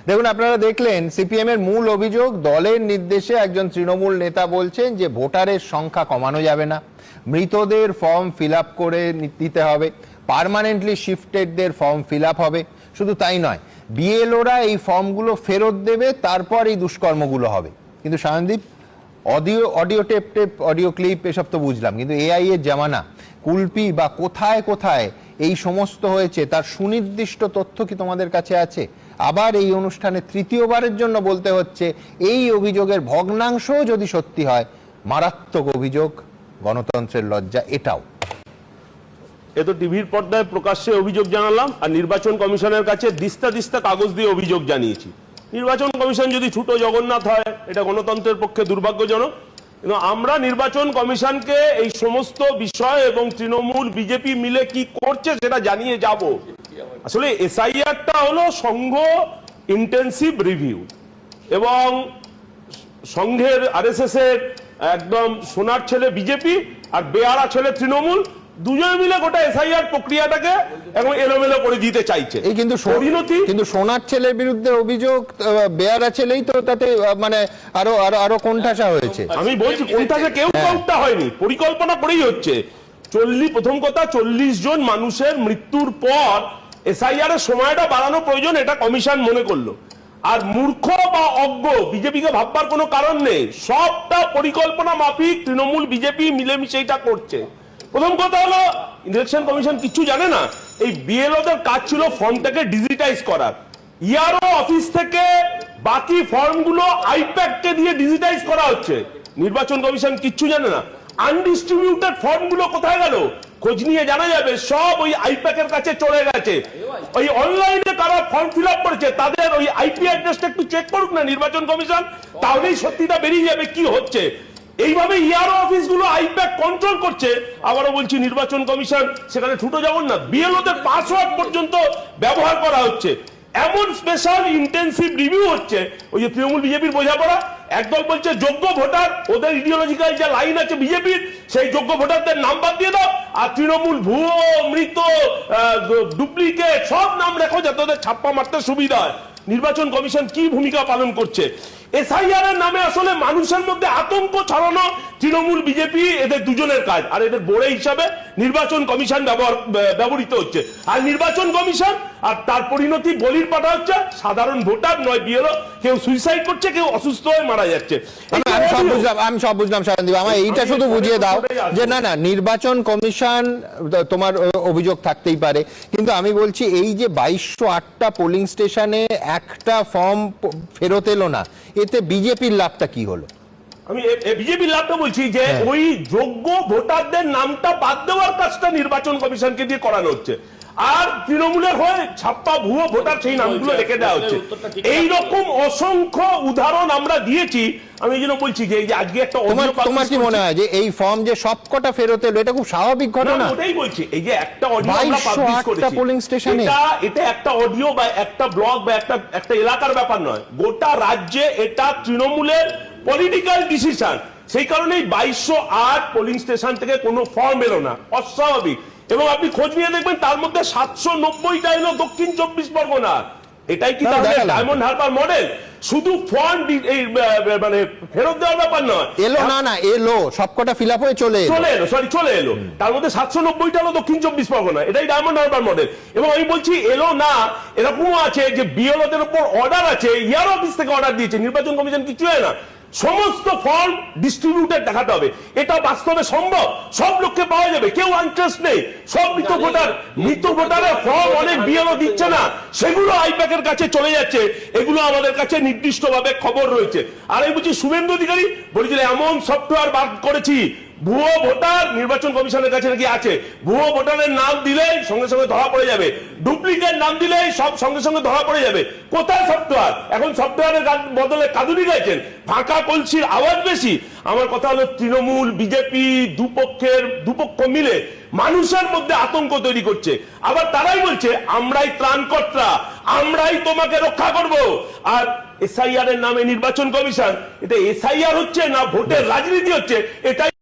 দেখুন, আপনারা দেখলেন সিপিএম এর মূল অভিযোগ, দলের নির্দেশে একজন তৃণমূল নেতা বলছেন যে ভোটারের সংখ্যা কমানো যাবে না, মৃতদের ফর্ম ফিল আপ করে দিতে হবে, পার্মানেন্টলি শিফটেডদের ফর্ম ফিল আপ হবে। শুধু তাই নয়, বিএলওরা এই ফর্মগুলো ফেরত দেবে, তারপর এই দুষ্কর্মগুলো হবে। কিন্তু Sayandeep, audio tape audio clip এসব তো বুঝলাম, কিন্তু এআই এর জামানা, কুলপি বা কোথায় কোথায় এই সমস্ত হয়েছে তার সুনির্দিষ্ট তথ্য কি তোমাদের কাছে আছে? আবার এই অনুষ্ঠানে তৃতীয়বারের জন্য বলতে হচ্ছে, এই অভিযোগের ভগ্নাংশ যদি সত্যি হয়, মারাত্মক অভিযোগ, গণতন্ত্রের লজ্জা এটাও। এ তো টিভির পর্দায় প্রকাশ্যে অভিযোগ জানালাম, আর নির্বাচন কমিশনের কাছে দিস্তা দিস্তা কাগজ দিয়ে অভিযোগ জানিয়েছি। নির্বাচন কমিশন যদি ছুটো জগন্নাথ হয়, এটা গণতন্ত্রের পক্ষে দুর্ভাগ্যজনক। কিন্তু আমরা নির্বাচন কমিশনকে এই সমস্ত বিষয় এবং তৃণমূল বিজেপি মিলে কি করছে সেটা জানিয়ে যাব। আসলে এসআইআরটা হলো সংঘ ইন্টেন্সিভ রিভিউ, এবং সংঘের আরএসএস এর একদম সোনার ছেলে বিজেপি আর বেয়ারা ছেলে তৃণমূল, দুজনে মিলে গোটা এসআইআর প্রক্রিয়াটাকে এখন এলোমেলো করে দিতে চাইছে। এই কিন্তু সোনার ছেলের বিরুদ্ধে অভিযোগ, বেয়ারা ছেলেই তো তাতে মানে আরো আরো আরো কোণঠাসা হয়েছে। আমি বলছি কোণঠাসা কেউ কোণটা হয়নি, পরিকল্পনা করেই হচ্ছে। প্রথম কথা, 40 জন মানুষের মৃত্যুর পর এসআইআর এর সময়টা বাড়ানো প্রয়োজন, এটা কমিশন মনে করলো। আর মূর্খ বা অজ্ঞ বিজেপিকে ভাববার কোনো কারণ নেই, সবটা পরিকল্পনা মাফিক তৃণমূল বিজেপি মিলেমিশে এটা করছে। প্রথম কথা হলো, ইলেকশন কমিশন কিছু জানে না। এই বিএলওদের কাজ ছিল ফর্মটাকে ডিজিটাইজ করার। ইআরও অফিস থেকে বাকি ফর্মগুলো আইপ্যাককে দিয়ে ডিজিটাইজ করা হচ্ছে। নির্বাচন কমিশন কিচ্ছু জানে না। আনডিস্ট্রিবিউটেড ফর্মগুলো কোথায় গেল খোঁজ নিয়ে জানা যাবে, সব ওই আইপ্যাকের কাছে চলে গেছে। ওই অনলাইনে কারা ফর্ম ফিল আপ করেছে তাদের ওই আইপি অ্যাড্রেসটা একটু চেক করুক না নির্বাচন কমিশন, তাহলেই সত্যিটা বেরিয়ে যাবে কি হচ্ছে। এইভাবে ইআরও অফিসগুলো আইপ্যাক কন্ট্রোল করছে। আবারও বলছি, নির্বাচন কমিশন সেখানে ছুটো যাবেন না, বিএলওদের পাসওয়ার্ড পর্যন্ত ব্যবহার করা হচ্ছে। এমন স্পেশাল ইন্টেন্সিভ রিভিউ হচ্ছে, ওই যে তৃণমূল বিজেপির বোঝাপড়া, একদল বলছে যোগ্য ভোটার, ওদের ইডিওলজিক্যাল যে লাইন আছে বিজেপির, সেই যোগ্য ভোটারদের নাম বাদ দিয়ে দাও, আর তৃণমূল ভুয়ো, মৃত, ডুপ্লিকেট সব নাম রেখো যাতে ওদের ছাপ্পা মারতে সুবিধা হয়। নির্বাচন কমিশন কি ভূমিকা পালন করছে? এসআইআর এর নামে আসলে মানুষের মধ্যে আতঙ্ক ছড়ানো তৃণমূল বিজেপি, এদের দুজনের কাজ। আর এদের বোড়ে হিসাবে নির্বাচন কমিশন ব্যবহৃত হচ্ছে। আর নির্বাচন কমিশন আর তার পরিণতি বলির পাঠা হচ্ছে সাধারণ ভোটার নয় বিএলও। কেউ সুইসাইড করছে, কেউ অসুস্থ হয়ে মারা যাচ্ছে। আমি সব বুঝলাম সায়নদীপ, আমার এইটা শুধু বুঝিয়ে দাও যে না না, নির্বাচন কমিশন তোমার অভিযোগ থাকতেই পারে, কিন্তু আমি বলছি এই যে 2208টা পোলিং স্টেশনে একটা ফর্ম ফেরত এলো না, এতে বিজেপির লাভটা কি হলো? আমি বিজেপির লাভটা বলছি যে ওই যোগ্য ভোটারদের নামটা বাদ দেওয়ার কাজটা নির্বাচন কমিশনকে দিয়ে করানো হচ্ছে, আর তৃণমূলের হয়ে ছাপ্পা ভুয়ো ভোটার সেই নামগুলো রেখে দেওয়া হচ্ছে। এইরকম অসংখ্য উদাহরণ আমরা দিয়েছি। আমি এই জন্য বলছি যে এই যে আজকে একটা, তোমার কি মনে হয় যে এই ফর্ম যে সবকটা ফেরত এলো, এটা খুব স্বাভাবিক ঘটনা? ওটাই বলছি, এই যে একটা অডিও আমরা পাবলিশ করেছি, পোলিং স্টেশনে এটা একটা অডিও বা একটা ব্লগ বা একটা এলাকার ব্যাপার নয়, গোটা রাজ্যে এটা তৃণমূলের পলিটিক্যাল ডিসিশন। সেই কারণেই 2208 পোলিং স্টেশন থেকে কোনো ফর্ম এলো না, অস্বাভাবিক। এবং আপনি খোঁজ নিয়ে দেখবেন তার মধ্যে 790টা এলো দক্ষিণ 24 পরগনা। এটাই কি তাহলে ডায়মন্ড হারবার মডেল? শুধু ফর্ম মানে ফেরত দেওয়ার ব্যাপার নয়, এলো না না এলো, সবকটা ফিল আপ হয়ে চলে এলো। তার মধ্যে 790টা হলো দক্ষিণ 24 পরগনা। এটাই ডায়মন্ড হারবার মডেল। এবং আমি বলছি এলো না, এরকমও আছে যে বিএলওদের উপর অর্ডার আছে, ইয়ার অফিস থেকে অর্ডার দিয়েছে, নির্বাচন কমিশন কিছু হয় না। সমস্ত ফর্ম ডিস্ট্রিবিউটেড দেখাতে হবে, এটা বাস্তবে সম্ভব, সব লোককে পাওয়া যাবে, কেউ ইন্টারেস্ট নেই। সব মৃত ভোটারের ফর্ম অনেক বিএলও দিচ্ছে না, সেগুলো আইপ্যাকের কাছে চলে যাচ্ছে। এগুলো আমাদের কাছে নির্দিষ্টভাবে খবর রয়েছে। আর আমি বলছি, শুভেন্দু অধিকারী বলেছিল এমন সফটওয়্যার বার করেছি, ভুয়ো ভোটার নির্বাচন কমিশনের কাছে নাকি আছে, ভুয়ো ভোটারের নাম দিলেই সঙ্গে সঙ্গে ধরা পড়ে যাবে, ডুপ্লিকেট নাম দিলেই সব সঙ্গে সঙ্গে ধরা পড়ে যাবে। কোথায় সফটওয়্যার? এখন সফটওয়্যারের বদলে কাঁদুনি গাইছেন, ফাঁকা কলসির আওয়াজ বেশি। আমার কথা হলো, তৃণমূল বিজেপি দুপক্ষ মিলে মানুষের মধ্যে আতঙ্ক তৈরি করছে। আবার তারাই বলছে আমরাই ত্রাণকর্তা, আমরাই তোমাকে রক্ষা করব। আর এসআইআর এর নামে নির্বাচন কমিশন, এটা এসআইআর হচ্ছে না ভোটের রাজনীতি হচ্ছে, এটাই